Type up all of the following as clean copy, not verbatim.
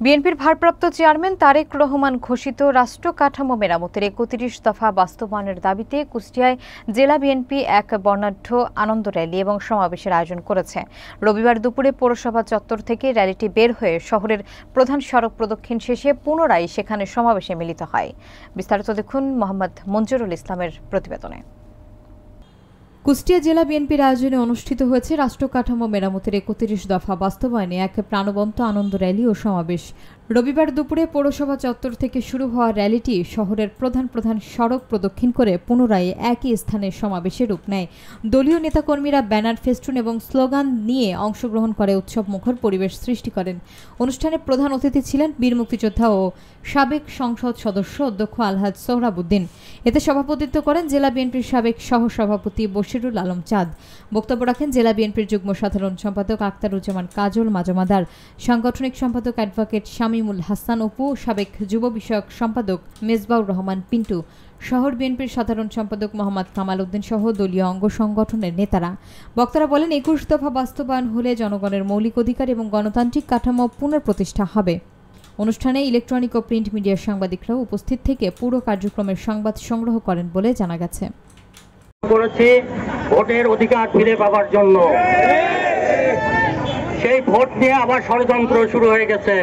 বিএনপির ভারপ্রাপ্ত চেয়ারম্যান তারেক রহমান ঘোষিত রাষ্ট্র কাঠামো মেরামতের ৩১ দফা বাস্তবায়নের দাবিতে কুষ্টিয়ায় জেলা বিএনপি এক বর্ণাঢ্য আনন্দ র্যালি এবং সমাবেশের আয়োজন করেছে। রবিবার দুপুরে পৌরসভা চত্বর থেকে র্যালিটি বের হয়ে শহরের প্রধান সড়ক প্রদক্ষিণ শেষে পুনরায় সেখানে সমাবেশে মিলিত হয়। বিস্তারিত দেখুন মোহাম্মদ মঞ্জুরুল ইসলামের প্রতিবেদনে। কুষ্টিয়া জেলা বিএনপির আয়োজনে অনুষ্ঠিত হয়েছে রাষ্ট্র কাঠামো মেরামতের ৩১ দফা বাস্তবায়নে এক প্রাণবন্ত আনন্দ র্যালি ও সমাবেশ। রবিবার দুপুরে পৌরসভা চত্বর থেকে শুরু হওয়া র্যালিটি শহরের প্রধান সড়ক প্রদক্ষিণ করে পুনরায় একই স্থানে সমাবেশে রূপ নেয়। দলীয় নেতাকর্মীরা ব্যানার, ফেস্টুন এবং স্লোগান নিয়ে অংশগ্রহণ করে উৎসব মুখর পরিবেশ সৃষ্টি করেন। অনুষ্ঠানে প্রধান অতিথি ছিলেন বীর মুক্তিযোদ্ধা ও সাবেক সংসদ সদস্য অধ্যক্ষ আলহাজ সোহরাবুদ্দিন। এতে সভাপতিত্ব করেন জেলা বিএনপির সাবেক সহসভাপতি বশিরুল আলম চাঁদ। বক্তব্য রাখেন জেলা বিএনপির যুগ্ম সাধারণ সম্পাদক আক্তারুজ্জামান কাজল মাজমাদার, সাংগঠনিক সম্পাদক অ্যাডভোকেট শামীমুল হাসান অপু, সাবেক যুব বিষয়ক সম্পাদক মেজবাউর রহমান পিন্টু, শহর বিএনপির সাধারণ সম্পাদক মোহাম্মদ কামাল উদ্দিন সহ দলীয় অঙ্গ সংগঠনের নেতারা। বক্তারা বলেন, ২১ দফা বাস্তবায়ন হলে জনগণের মৌলিক অধিকার এবং গণতান্ত্রিক কাঠামো পুনঃপ্রতিষ্ঠা হবে। অনুষ্ঠানে ইলেকট্রনিক ও প্রিন্ট মিডিয়ার সাংবাদিকরাও উপস্থিত থেকে পুরো কার্যক্রমের সংবাদ সংগ্রহ করেন বলে জানা গেছে। ভোটের অধিকার ফিরে পাওয়ার জন্য সেই ভোট নিয়ে আবার ষড়যন্ত্র শুরু হয়ে গেছে।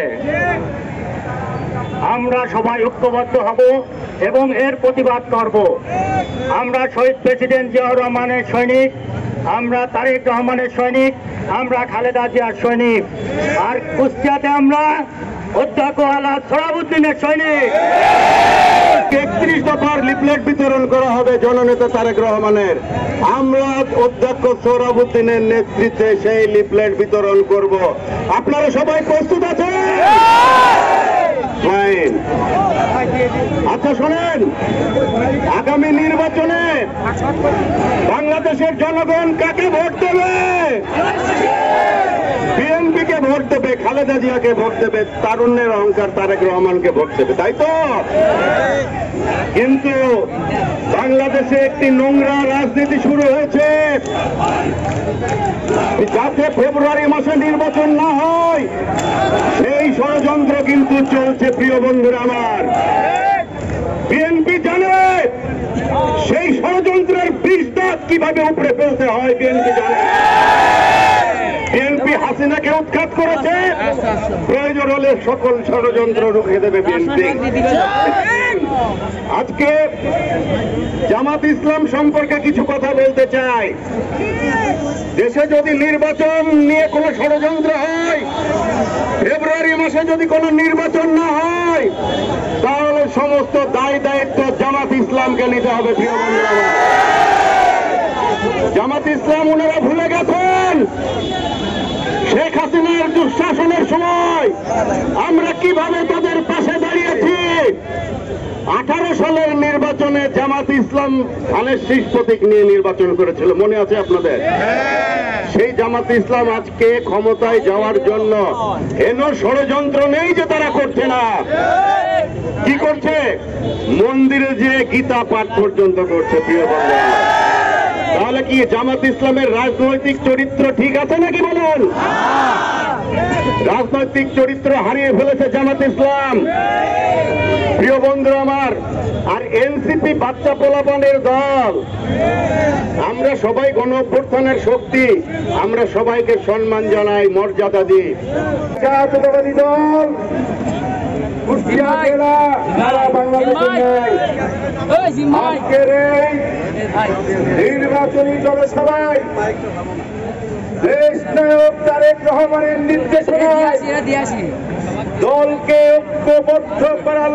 আমরা সবাই ঐক্যবদ্ধ হব এবং এর প্রতিবাদ করব। আমরা শহীদ প্রেসিডেন্ট জিয়াউর রহমানের সৈনিক, আমরা তারেক রহমানের সৈনিক, আমরা খালেদা জিয়ার সৈনিক, আর কুষ্টিয়াতে আমরা অধ্যক্ষ আলহাজ সোহরাবুদ্দিনের সৈনিক। ৩১ দফার লিফলেট বিতরণ করা হবে জননেতা তারেক রহমানের। আমরা অধ্যক্ষ সোহরাবুদ্দিনের নেতৃত্বে সেই লিফলেট বিতরণ করব। আপনারা সবাই প্রস্তুত আছেন? আচ্ছা শোনেন, আগামী নির্বাচনে বাংলাদেশের জনগণ কাকে ভোট দেবে? বিএনপিকে ভোট দেবে, খালেদা জিয়াকে ভোট দেবে, তারুণ্যের অহংকার তারেক রহমানকে ভোট দেবে, তাই তো? কিন্তু বাংলাদেশে একটি নোংরা রাজনীতি শুরু হয়েছে, যাতে ফেব্রুয়ারি মাসে নির্বাচন না হয় সেই ষড়যন্ত্র কিন্তু চলছে। প্রিয় বন্ধুরা আমার, বিএনপি জানে সেই ষড়যন্ত্রের বিষ দাঁত কিভাবে উপরে ফেলতে হয়। বিএনপি জানে, বিএনপি হাসিনাকে উৎখাত করেছে, প্রয়োজন হলে সকল ষড়যন্ত্র রুখে দেবে বিএনপি। আজকে জামাত ইসলাম সম্পর্কে কিছু কথা বলতে চাই। দেশে যদি নির্বাচন নিয়ে কোনো ষড়যন্ত্র হয়, ফেব্রুয়ারি মাসে যদি কোনো নির্বাচন না হয়, তাহলে সমস্ত দায় দায়িত্ব জামাত ইসলামকে নিতে হবে। প্রিয় বন্ধুরা, জামাত ইসলাম ওনারা ভুলে গেছেন শেখ হাসিনার দুঃশাসনের সময় আমরা কিভাবে তাদের পাশে দাঁড়িয়েছি। 18 সালের নির্বাচনে জামাত ইসলাম ধানের শীষ প্রতীক নিয়ে নির্বাচন করেছিল, মনে আছে আপনাদের? সেই জামাত ইসলাম আজকে ক্ষমতায় যাওয়ার জন্য হেন ষড়যন্ত্র নেই যে তারা করছে না। কি করছে? মন্দিরে যে গীতা পাঠ পর্যন্ত করছে। প্রিয় বন্ধুরা, তাহলে কি জামাত ইসলামের রাজনৈতিক চরিত্র ঠিক আছে নাকি বলুন? রাজনৈতিক চরিত্র হারিয়ে ফেলেছে জামাত ইসলাম। প্রিয় বন্ধুরা আমার, আর এনসিপি বাচ্চা পোলাপানের দল। আমরা সবাই গণ অভ্যুত্থানের শক্তি, আমরা সবাইকে সম্মান জানাই, মর্যাদা দিই। জাতীয়তাবাদী দল কুষ্টিয়া জেলা সারা বাংলাদেশের আজকের এই নির্বাচনী জনসভায় দেশ নায়ক তারেক রহমানের নির্দেশনায় দলকে ঐক্যবদ্ধ করার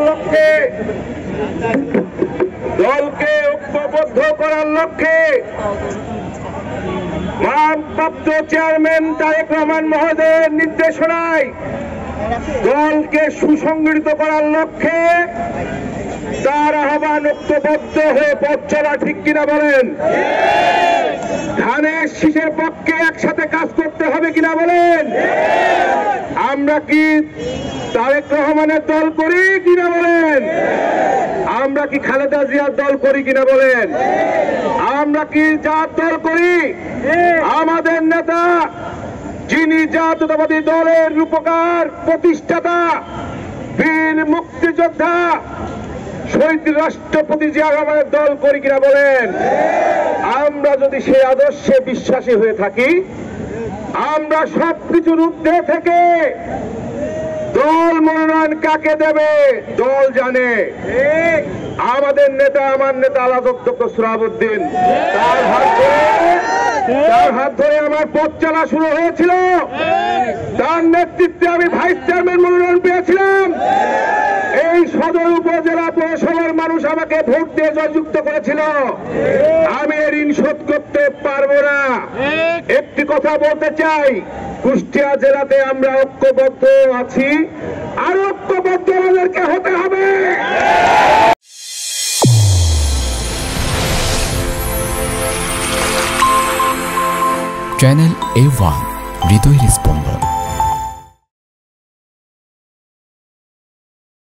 লক্ষ্যে ভারপ্রাপ্ত চেয়ারম্যান তারেক রহমান মহোদয়ের নির্দেশনায় দলকে সুসংগঠিত করার লক্ষ্যে তার আহ্বান ঐক্যবদ্ধ হয়ে পথ চলা, ঠিক কিনা বলেন? ধানের শীষের পক্ষে একসাথে কাজ করতে হবে কিনা বলেন? আমরা কি তারেক রহমানের দল করি কিনা বলেন? আমরা কি খালেদা জিয়ার দল করি কিনা বলেন? আমরা কি যার দল করি? আমাদের নেতা যিনি জাতীয়তাবাদী দলের রূপকার প্রতিষ্ঠাতা বীর মুক্তিযোদ্ধা শহীদ রাষ্ট্রপতি জিয়া রহমানের দল করি কিনা বলেন? আমরা যদি সেই আদর্শে বিশ্বাসী হয়ে থাকি, আমরা সবকিছুর ঊর্ধ্বে থেকে দল মনোনয়ন কাকে দেবে দল জানে। আমাদের নেতা, আমার নেতা আলাদা অধ্যক্ষ সোহরাবউদ্দিন, তার হাত ধরে আমার পথ চলা শুরু হয়েছিল। তার নেতৃত্বে আমি ভাইস চেয়ারম্যান মনোনয়ন পেয়েছিলাম। এই সদর উপজেলা পৌরসভার মানুষ আমাকে ভোট দিয়ে জয়যুক্ত করেছিল। আমি এর ঋণ শোধ করতে পারবো না। একটি কথা বলতে চাই, কুষ্টিয়া জেলাতে আমরা ঐক্যবদ্ধ আছি, আর ঐক্যবদ্ধ আমাদেরকে হতে হবে। চ্যানেল A1 হৃদয়ের স্পন্দন।